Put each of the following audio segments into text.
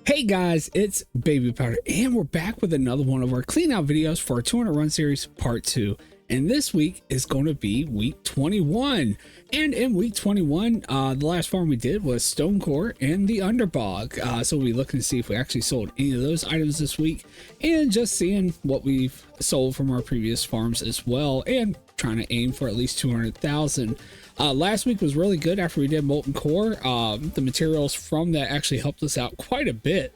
Hey guys, it's Babypowder, and we're back with another one of our clean out videos for our 200 run series part 2. And this week is going to be week 21. And in week 21, the last farm we did was Stonecore and the Underbog. So we'll be looking to see if we actually sold any of those items this week, and just seeing what we've sold from our previous farms as well, and trying to aim for at least 200,000. Last week was really good after we did Molten Core. The materials from that actually helped us out quite a bit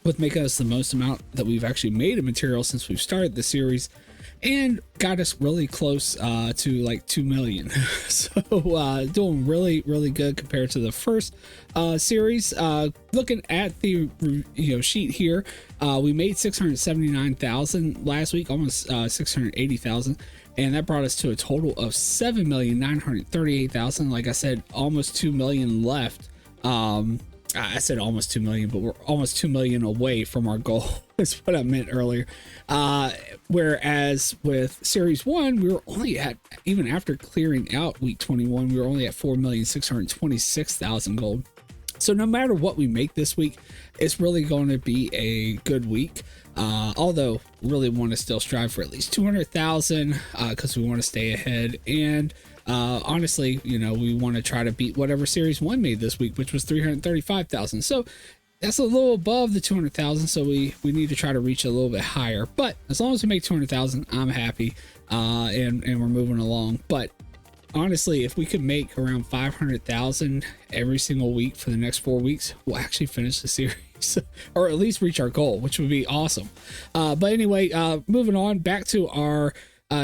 with making us the most amount that we've actually made of material since we've started the series, and got us really close to like 2 million. So doing really good compared to the first series. Looking at the sheet here, we made 679,000 last week, almost 680,000. And that brought us to a total of 7,938,000. Like I said, almost 2 million left. I said almost 2 million, but we're almost 2 million away from our goal. That's what I meant earlier. Whereas with Series 1, we were only at, even after clearing out week 21, we were only at 4,626,000 gold. So no matter what we make this week, it's really going to be a good week. Although really want to still strive for at least 200,000 because we want to stay ahead. And honestly, we want to try to beat whatever Series 1 made this week, which was 335,000. So that's a little above the 200,000. So we need to try to reach a little bit higher. But as long as we make 200,000, I'm happy, and we're moving along. But honestly, if we could make around 500,000 every single week for the next 4 weeks, we'll actually finish the series. Or at least reach our goal, which would be awesome. But anyway, moving on back to our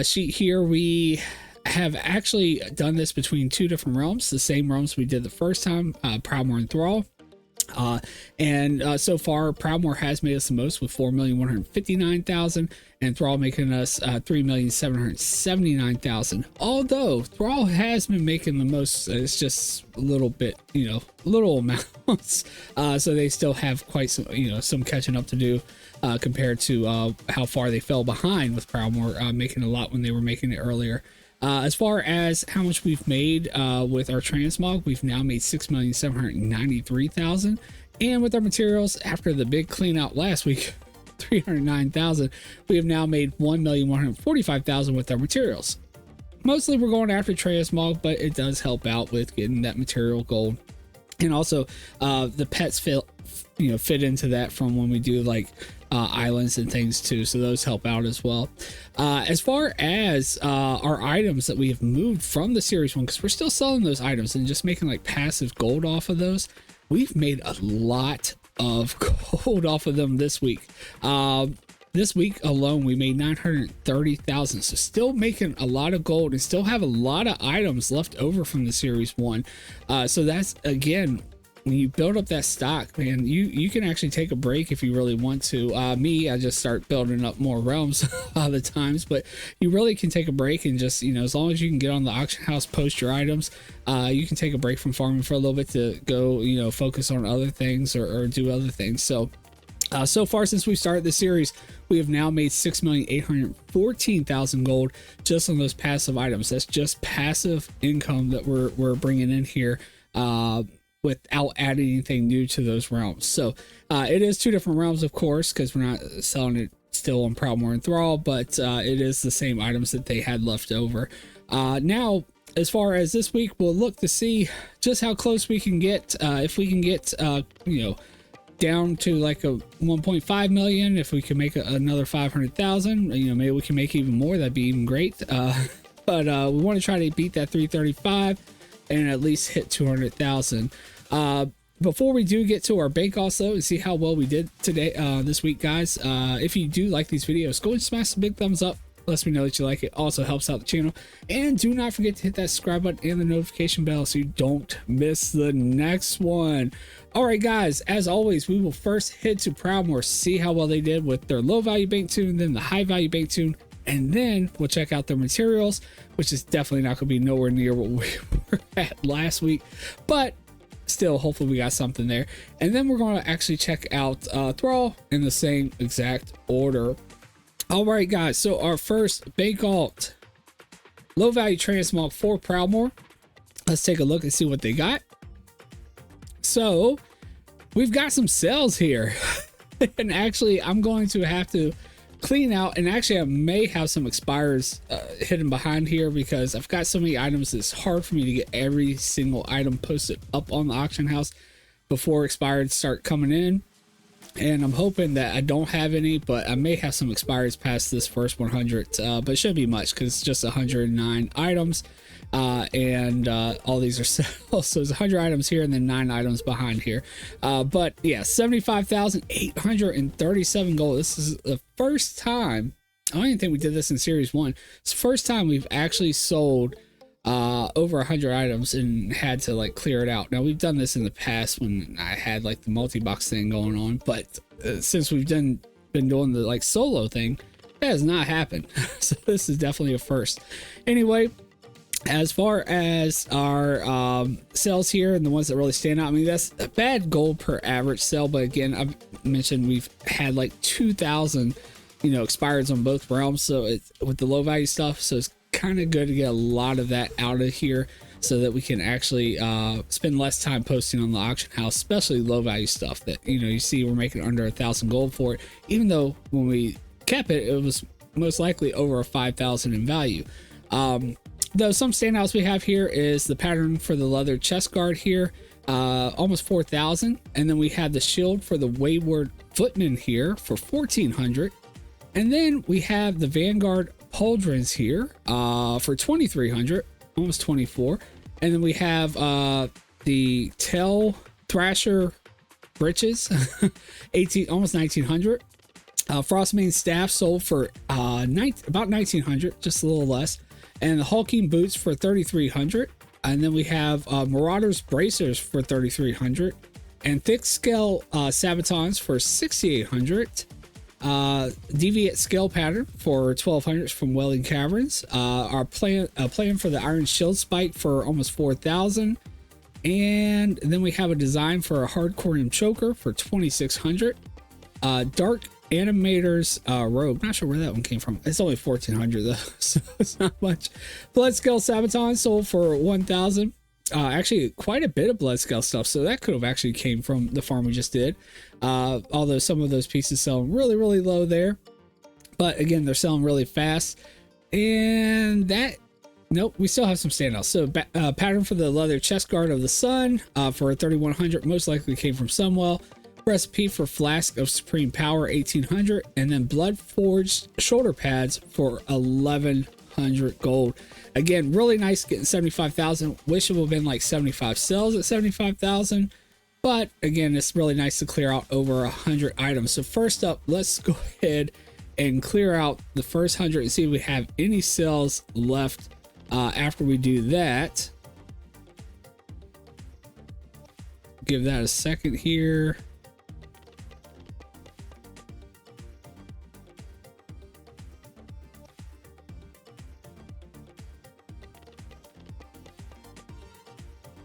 sheet here, we have actually done this between two different realms, the same realms we did the first time, Proudmoore and Thrall. And so far, Proudmoore has made us the most with 4,159,000, and Thrall making us 3,779,000. Although Thrall has been making the most, it's just a little bit, little amounts. So they still have quite some, some catching up to do compared to how far they fell behind with Proudmoore making a lot when they were making it earlier. As far as how much we've made with our transmog, we've now made 6,793,000, and with our materials after the big clean out last week, 309,000, we have now made 1,145,000 with our materials. Mostly we're going after transmog, but it does help out with getting that material gold, and also the pets fit into that from when we do like islands and things too, so those help out as well. As far as our items that we have moved from the series 1, because we're still selling those items and just making like passive gold off of those, we've made a lot of gold off of them this week. This week alone we made 930,000, so still making a lot of gold and still have a lot of items left over from the series 1. So that's, again, when you build up that stock, man, you can actually take a break if you really want to. I just start building up more realms all the times, but you really can take a break and just, as long as you can get on the auction house, post your items, you can take a break from farming for a little bit to go, focus on other things or do other things. So far since we started the series, we have now made 6,814,000 gold just on those passive items. That's just passive income that we're bringing in here, without adding anything new to those realms. So it is two different realms, of course, because we're not selling it still on Proudmoore and Thrall, but it is the same items that they had left over. Now, as far as this week, we'll look to see just how close we can get. If we can get, down to like a 1.5 million, if we can make another 500,000, maybe we can make even more. That'd be even great. But we want to try to beat that 335 and at least hit 200,000. Before we do get to our bank also and see how well we did today, this week, guys, if you do like these videos, go and smash the big thumbs up. Lets me know that you like it. Also helps out the channel. And do not forget to hit that subscribe button and the notification bell so you don't miss the next one. All right, guys, as always, we will first head to Proudmoore, see how well they did with their low value bank tune, then the high value bank tune, and then we'll check out their materials, which is definitely not going to be nowhere near what we were at last week, but still, hopefully we got something there. And then we're going to actually check out Thrall in the same exact order. All right, guys, so our first bank alt, low value transmog for Proudmoore. Let's take a look and see what they got. So we've got some sales here. And actually, I'm going to have to clean out, and actually I may have some expires hidden behind here because I've got so many items. It's hard for me to get every single item posted up on the auction house before expired start coming in. And I'm hoping that I don't have any, but I may have some expires past this first 100, but it shouldn't be much because it's just 109 items. And all these are sales. So there's 100 items here and then 9 items behind here. But yeah, 75,837 gold. This is the first time. I don't even think we did this in series 1. It's the first time we've actually sold over 100 items and had to like clear it out. Now we've done this in the past when I had like the multi-box thing going on, but since we've been doing the like solo thing, that has not happened. So this is definitely a first. Anyway, as far as our sales here and the ones that really stand out, I mean, that's a bad gold per average sale, but again, I've mentioned we've had like 2,000 expireds on both realms, so it's with the low value stuff, so it's kind of good to get a lot of that out of here so that we can actually spend less time posting on the auction house, especially low value stuff that you see we're making under 1,000 gold for it, even though when we kept it, it was most likely over 5,000 in value. Though some standouts we have here is the pattern for the leather chest guard here, almost 4,000, and then we have the shield for the wayward footman here for 1,400, and then we have the vanguard pauldrons here for 2,300, almost 24, and then we have the tail thrasher breeches, almost 1,900. Frostmane staff sold for about 1,900, just a little less. And the hulking boots for 3,300, and then we have marauders bracers for 3,300, and thick scale sabatons for 6,800, deviate scale pattern for 1,200 from Welling Caverns, our plan for the iron shield spike for almost 4,000, and then we have a design for a hardcore choker for 2,600, dark animator's robe, not sure where that one came from. It's only 1,400 though, so it's not much. Blood scale sabaton sold for 1,000. Actually quite a bit of blood scale stuff, so that could have actually came from the farm we just did, although some of those pieces sell really low there, but again, they're selling really fast. And that, nope, we still have some standouts. So pattern for the leather chest guard of the sun for 3,100, most likely came from Sunwell. Recipe for flask of supreme power 1,800, and then blood forged shoulder pads for 1,100 gold. Again, really nice getting 75,000. Wish it would have been like 75 sales at 75,000, but again, it's really nice to clear out over 100 items. So first up, let's go ahead and clear out the first 100 and see if we have any sales left. After we do that, give that a second here.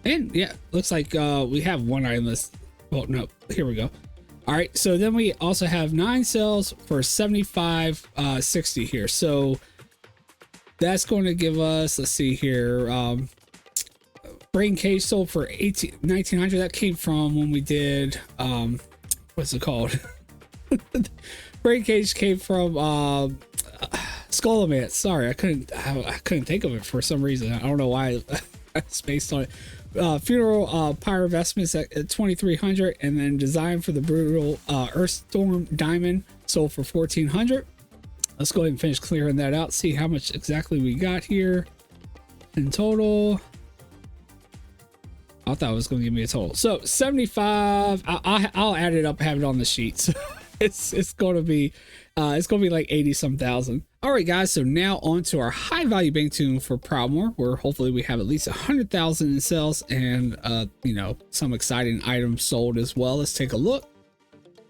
And yeah, looks like we have one item list. Well, no, here we go. All right, so then we also have 9 sales for 75.60 here. So that's going to give us, let's see here, brain cage sold for 1,900. That came from when we did what's it called? Brain cage came from Skullomance. Sorry, I couldn't think of it for some reason. I don't know why I spaced on it. Funeral pyre vestments at 2,300, and then design for the brutal Earthstorm diamond sold for 1,400. Let's go ahead and finish clearing that out, see how much exactly we got here in total. I thought it was going to give me a total. So 75. I'll add it up, have it on the sheet. So it's going to be like 80 some thousand. All right, guys. So now on to our high value bank tune for Proudmoore, where hopefully we have at least 100,000 in sales and some exciting items sold as well. Let's take a look.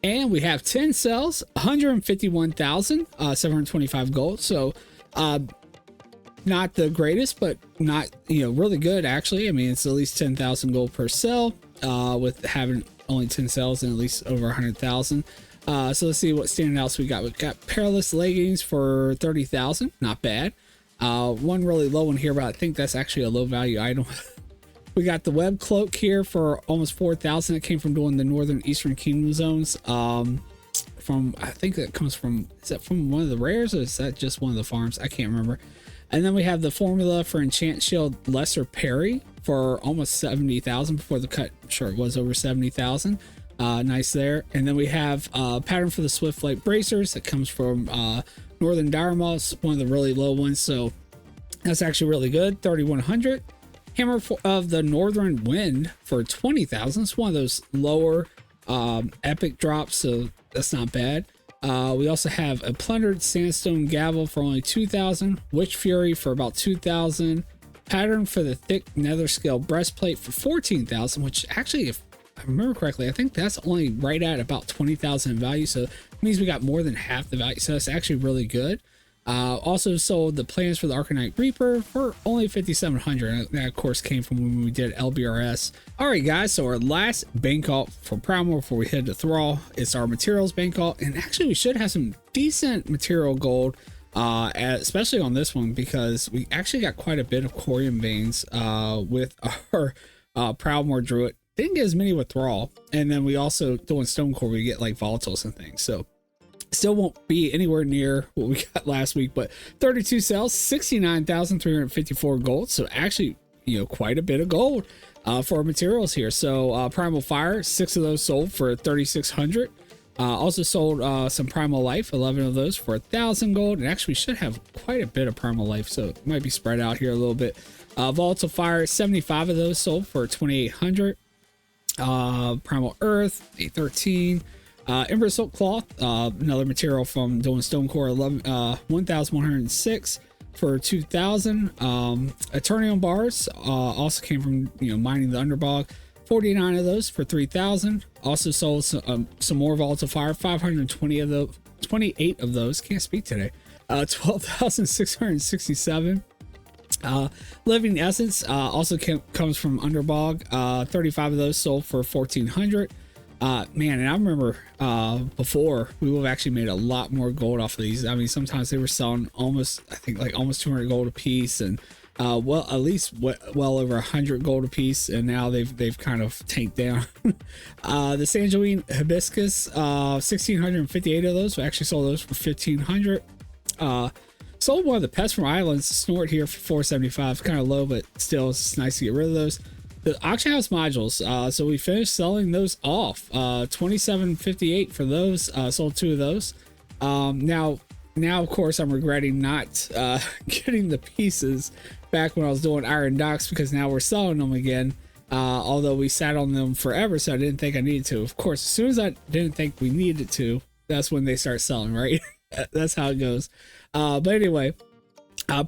And we have 10 sales, 151,725 gold. So not the greatest, but not really good actually. I mean, it's at least 10,000 gold per sale, with having only 10 sales and at least over 100,000. So let's see what standouts we got. We've got perilous leggings for 30,000, not bad. One really low one here, but I think that's actually a low value item. We got the web cloak here for almost 4,000. It came from doing the northern eastern kingdom zones. From, I think that comes from, is that from one of the rares, or is that just one of the farms? I can't remember. And then we have the formula for enchant shield lesser parry for almost 70,000 before the cut. I'm sure it was over 70,000. Nice there. And then we have pattern for the swift light bracers that comes from northern dire moths, one of the really low ones, so that's actually really good. 3,100. Hammer of the northern wind for 20,000. It's one of those lower epic drops, so that's not bad. We also have a plundered sandstone gavel for only 2,000. Witch fury for about 2,000. Pattern for the thick nether scale breastplate for 14,000, which actually, if I remember correctly, I think that's only right at about 20,000 in value, so it means we got more than half the value, so that's actually really good. Also sold the plans for the Arcanite Reaper for only 5,700. That of course came from when we did LBRS. All right, guys, so our last bank alt for Proudmoore before we head to Thrall, it's our materials bank alt, and actually we should have some decent material gold, especially on this one, because we actually got quite a bit of Corium veins with our Proudmoore Druid. Didn't get as many with Thrall, and then we also doing Stone Core, we get like volatiles and things, so still won't be anywhere near what we got last week, but 32 sales, 69,354 gold. So actually, you know, quite a bit of gold for our materials here. So Primal Fire, 6 of those sold for 3,600. Also sold some Primal Life, 11 of those for 1,000 gold. And actually, we should have quite a bit of Primal Life, so it might be spread out here a little bit. Volatile Fire, 75 of those sold for 2,800. Primal Earth, 813. Ember Silk Cloth, another material from doing Stone Core, 1,106 for 2,000. Eternium bars also came from, you know, mining the Underbog, 49 of those for 3,000. Also sold some more Volatile Fire, 520 of those, 28 of those. Can't speak today. 12,667. Living Essence also comes from Underbog, 35 of those sold for 1,400. Man, and I remember before we would have actually made a lot more gold off of these. I mean, sometimes they were selling almost, I think, like almost 200 gold a piece, and well, at least well over 100 gold a piece, and now they've kind of tanked down. The Sangeline Hibiscus, 1,658 of those. We actually sold those for 1,500. Sold one of the Pest from Islands, Snort, here for 475. It's kind of low, but still, it's nice to get rid of those. The auction house modules, so we finished selling those off. 27.58 for those. Sold 2 of those. Now of course I'm regretting not getting the pieces back when I was doing Iron Docks, because now we're selling them again. Although we sat on them forever, so I didn't think I needed to. Of course, as soon as I didn't think we needed to, that's when they start selling, right? That's how it goes. But anyway,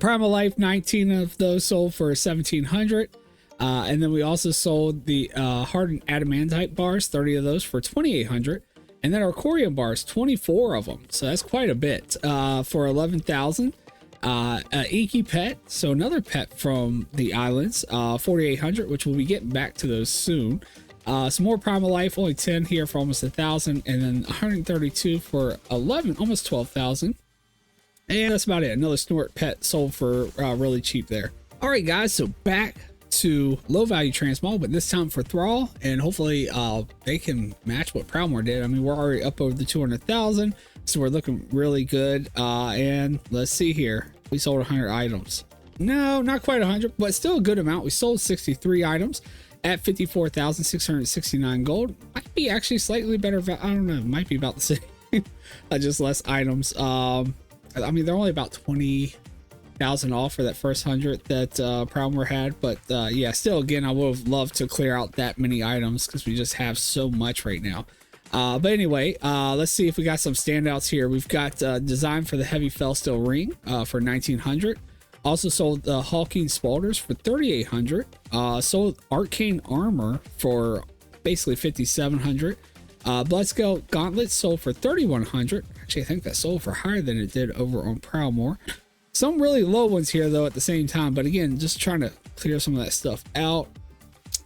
Primal Life, 19 of those sold for 1,700. And then we also sold the hardened adamantite bars, 30 of those for 2,800. And then our Corium bars, 24 of them. So that's quite a bit for 11,000. Inky Pet, so another pet from the islands, 4,800, which we'll be getting back to those soon. Some more Primal Life, only 10 here for almost 1,000. And then 132 for 11, almost 12,000. And that's about it. Another Snort pet sold for really cheap there. All right, guys, so back to low value transmog, but this time for Thrall, and hopefully they can match what Proudmoore did. I mean, we're already up over the 200,000, so we're looking really good. And let's see here, we sold 100 items. No, not quite 100, but still a good amount. We sold 63 items at 54,669 gold. Might be actually slightly better. I don't know, might be about the same. Just less items. I mean, they're only about 20,000 off for that first 100 that Proudmoore had, but yeah, still, again, I would have loved to clear out that many items because we just have so much right now. But anyway, let's see if we got some standouts here. We've got design for the heavy Felsteel ring for 1,900. Also sold the Hulking Spalders for 3,800. Sold arcane armor for basically 5,700. Bloodscale gauntlets sold for 3,100. Actually, I think that sold for higher than it did over on Proudmoore. Some really low ones here though at the same time, but again, just trying to clear some of that stuff out.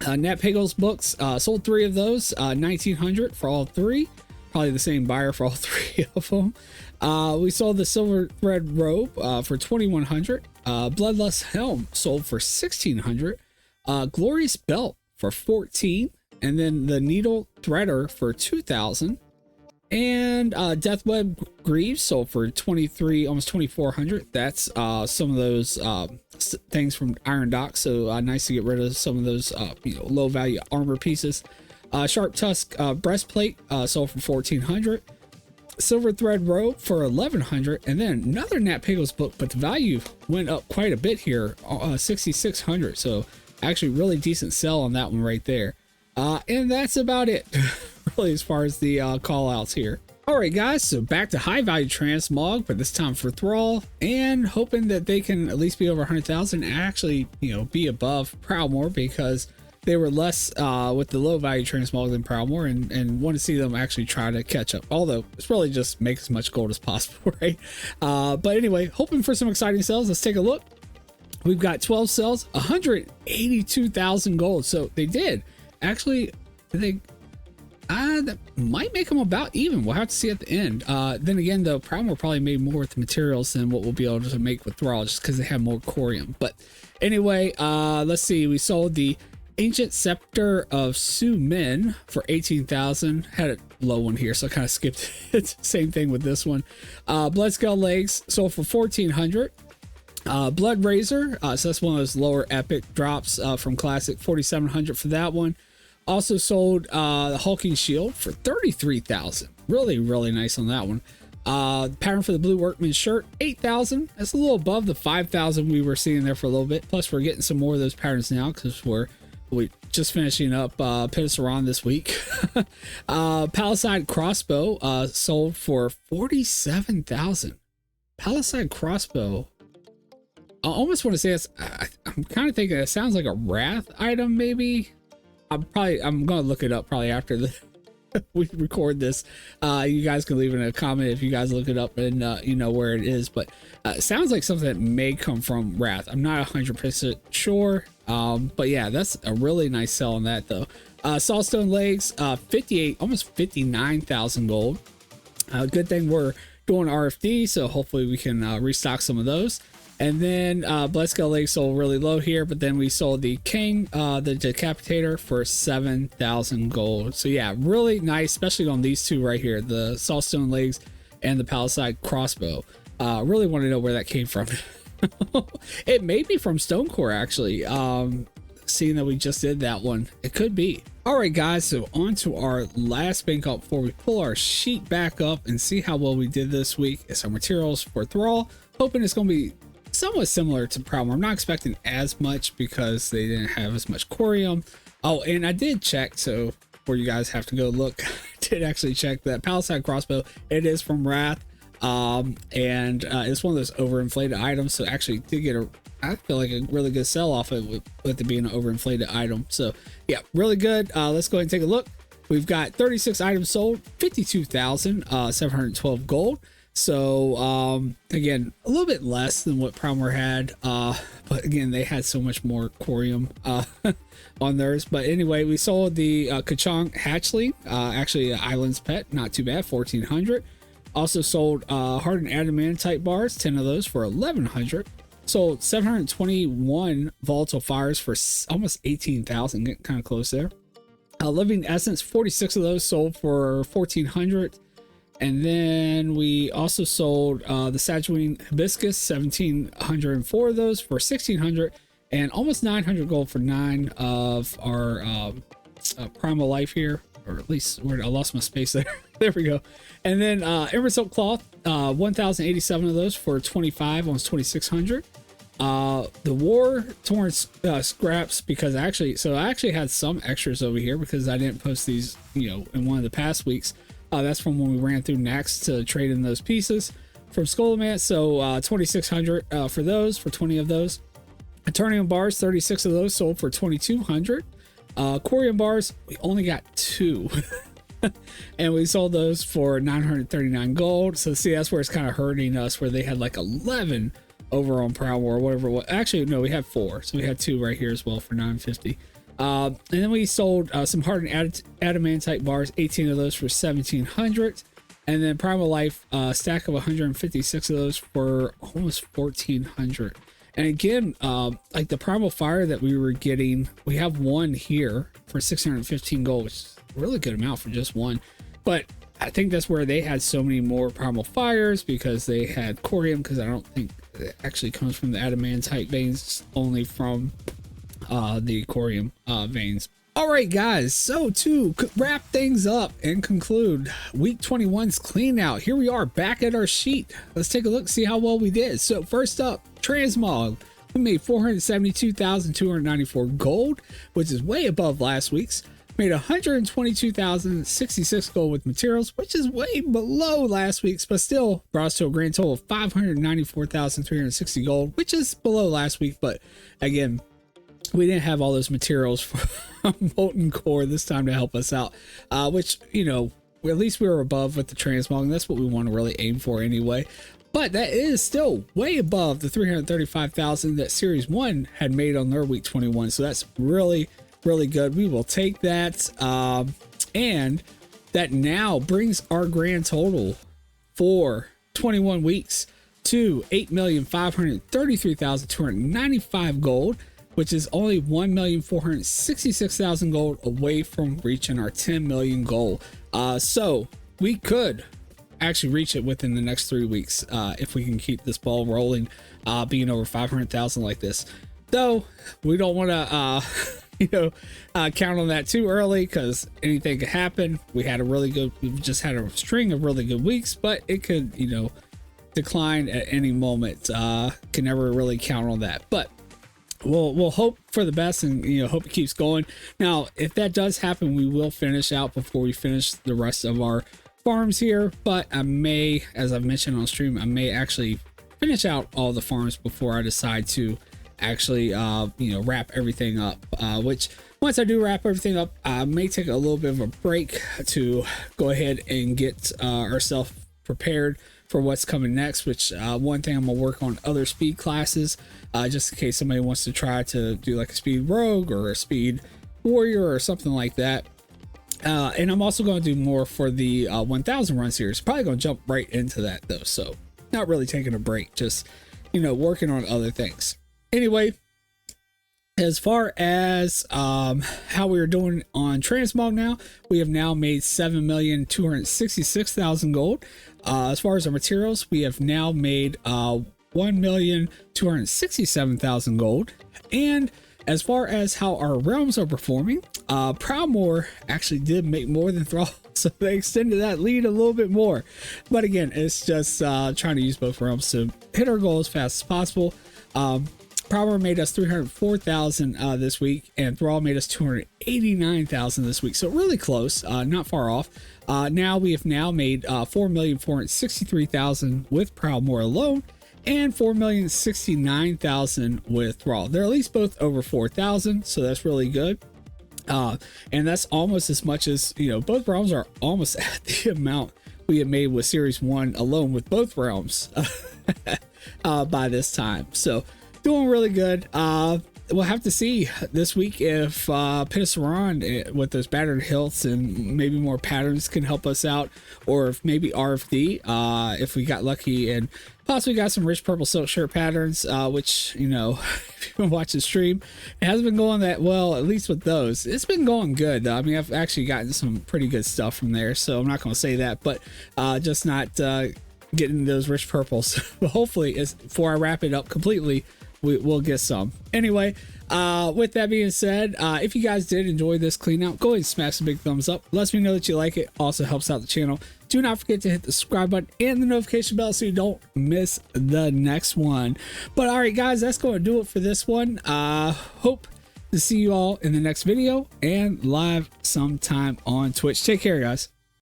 Nat Piggles books, sold 3 of those, 1,900 for all 3. Probably the same buyer for all 3 of them. We sold the Silver Thread robe for 2,100. Bloodlust helm sold for 1,600. Glorious Belt for 14, and then the Needle Threader for 2,000. And Deathweb Greaves sold for 23, almost 2,400. That's some of those things from Iron Dock. So nice to get rid of some of those low value armor pieces. Sharp Tusk Breastplate sold for 1,400. Silver Thread Robe for 1,100. And then another Nat Piggles book, but the value went up quite a bit here, 6,600. So actually really decent sell on that one right there. And that's about it. Really, as far as the call outs here. All right, guys, so back to high value transmog, but this time for Thrall, and hoping that they can at least be over 100,000 and actually, be above Proudmoore, because they were less with the low value transmog than Proudmoore, and want to see them actually try to catch up. Although it's really just make as much gold as possible, right? But anyway, hoping for some exciting sales. Let's take a look. We've got 12 sales, 182,000 gold. So they did actually. That might make them about even. We'll have to see at the end. Then again, though, Proudmoore probably made more with the materials than what we'll be able to make with Thrall, just because they have more corium. But anyway, let's see. We sold the Ancient Scepter of Su Min for 18,000. Had a low one here, so I kind of skipped it. Same thing with this one. Bloodscale Legs sold for 1,400. Blood Razor, so that's one of those lower epic drops from Classic, 4,700 for that one. Also sold the Hulking Shield for 33,000. Really, really nice on that one. Pattern for the Blue Workman Shirt, 8,000. That's a little above the 5,000 we were seeing there for a little bit. Plus, we're getting some more of those patterns now because we just finishing up Pittisaran this week. Palisade Crossbow sold for 47,000. Palisade Crossbow. I almost want to say it's. I'm kind of thinking it sounds like a Wrath item, maybe. I'm gonna look it up probably after we record this. You guys can leave it in a comment if you guys look it up and you know where it is. But it sounds like something that may come from Wrath. I'm not 100% sure. But yeah, that's a really nice sell on that though. Saltstone Legs, 58, almost 59,000 gold. Good thing we're doing RFD, so hopefully we can restock some of those. And then Bloodscale Legs sold really low here, but then we sold the King, the Decapitator, for 7,000 gold. So yeah, really nice, especially on these two right here, the Saltstone Legs and the Palisade Crossbow. Really want to know where that came from. It may be from Stonecore, actually. Seeing that we just did that one, it could be. All right, guys, so on to our last bank up before we pull our sheet back up and see how well we did this week. It's our materials for Thrall. Hoping it's going to be somewhat similar to Proudmoore. I'm not expecting as much because they didn't have as much corium. Oh, and I did check, so before you guys have to go look, I did actually check that Palisade Crossbow. It is from Wrath, and it's one of those overinflated items. So actually did get I feel like a really good sell off of it with it being an overinflated item. So yeah, really good. Let's go ahead and take a look. We've got 36 items sold, 52,712 gold. So again, a little bit less than what Proudmoore had, but again, they had so much more corium on theirs. But anyway, we sold the Kachong Hatchling, actually Island's Pet, not too bad, 1,400. Also sold hardened adamantite bars, 10 of those for 1,100. Sold 721 volatile fires for almost 18,000, getting kind of close there. Living Essence, 46 of those sold for 1,400. And then we also sold the Sajuine Hibiscus, 1,704 of those for 1,600, and almost 900 gold for 9 of our Primal Life here, or at least where I lost my space there. There we go. And then Emerald Silk Cloth, 1,087 of those for 25, almost 2,600. The War Torn Scraps, because I actually had some extras over here because I didn't post these, in one of the past weeks. That's from when we ran through next to trade in those pieces from Scholomance. So 2,600 for those, for 20 of those. Eternium bars, 36 of those sold for 2,200. Corium bars, we only got 2. And we sold those for 939 gold. So see, that's where it's kind of hurting us, where they had like 11 over on Proudmoore or whatever. Actually, no, we had 4. So we had 2 right here as well for 950. And then we sold some hardened adamantite bars, 18 of those for 1,700. And then Primal Life, stack of 156 of those for almost 1,400. And again, like the Primal Fire that we were getting, we have one here for 615 gold, which is a really good amount for just one. But I think that's where they had so many more Primal Fires, because they had Corium, because I don't think it actually comes from the Adamantite veins, only from the Corium veins. All right, guys, so to wrap things up and conclude week 21's clean out, here we are back at our sheet. Let's take a look, see how well we did. So first up, transmog. We made 472,294 gold, which is way above last week's. Made 122,066 gold with materials, which is way below last week's, but still brought us to a grand total of 594,360 gold, which is below last week. But again, we didn't have all those materials from Molten Core this time to help us out, which, you know, at least we were above with the transmog, and that's what we want to really aim for anyway. But that is still way above the 335,000 that Series 1 had made on their week 21. So that's really good. We will take that. And that now brings our grand total for 21 weeks to 8,533,295 gold, which is only 1,466,000 gold away from reaching our 10 million goal. So we could actually reach it within the next 3 weeks if we can keep this ball rolling, being over 500,000 like this. Though we don't want to count on that too early, because anything could happen. We've just had a string of really good weeks, but it could, decline at any moment. Can never really count on that, but we'll hope for the best, and hope it keeps going. Now, if that does happen, we will finish out before we finish the rest of our farms here. But I may, as I've mentioned on stream, I may actually finish out all the farms before I decide to actually wrap everything up, which once I do wrap everything up, I may take a little bit of a break to go ahead and get ourselves prepared for what's coming next, which one thing I'm gonna work on other speed classes, just in case somebody wants to try to do like a speed rogue or a speed warrior or something like that. And I'm also going to do more for the 1000 run series. Probably going to jump right into that though, so not really taking a break, just working on other things. Anyway, as far as how we are doing on transmog now, we have now made 7,266,000 gold. As far as our materials, we have now made 1,267,000 gold. And as far as how our realms are performing, Proudmoore actually did make more than Thrall, so they extended that lead a little bit more. But again, it's just trying to use both realms to hit our goal as fast as possible. Proudmoore made us 304,000 this week, and Thrall made us 289,000 this week. So really close, not far off. Now we have now made 4,463,000 with Proudmoore alone, and 4,069,000 with Thrall. They're at least both over 4,000, so that's really good. And that's almost as much as, both realms are almost at the amount we had made with Series 1 alone with both realms by this time. So doing really good. We'll have to see this week if Pitasaran with those battered hilts and maybe more patterns can help us out, or if maybe RFD, if we got lucky and possibly got some rich purple silk shirt patterns, which, if you've been watching stream, it hasn't been going that well, at least with those. It's been going good though. I mean, I've actually gotten some pretty good stuff from there, so I'm not going to say that, but just not getting those rich purples. But hopefully, before I wrap it up completely, we'll get some. Anyway, with that being said, if you guys did enjoy this clean out, go ahead and smash the big thumbs up. Lets me know that you like it. Also helps out the channel. Do not forget to hit the subscribe button and the notification bell so you don't miss the next one. But all right, guys, that's going to do it for this one. Hope to see you all in the next video and live sometime on Twitch. Take care, guys.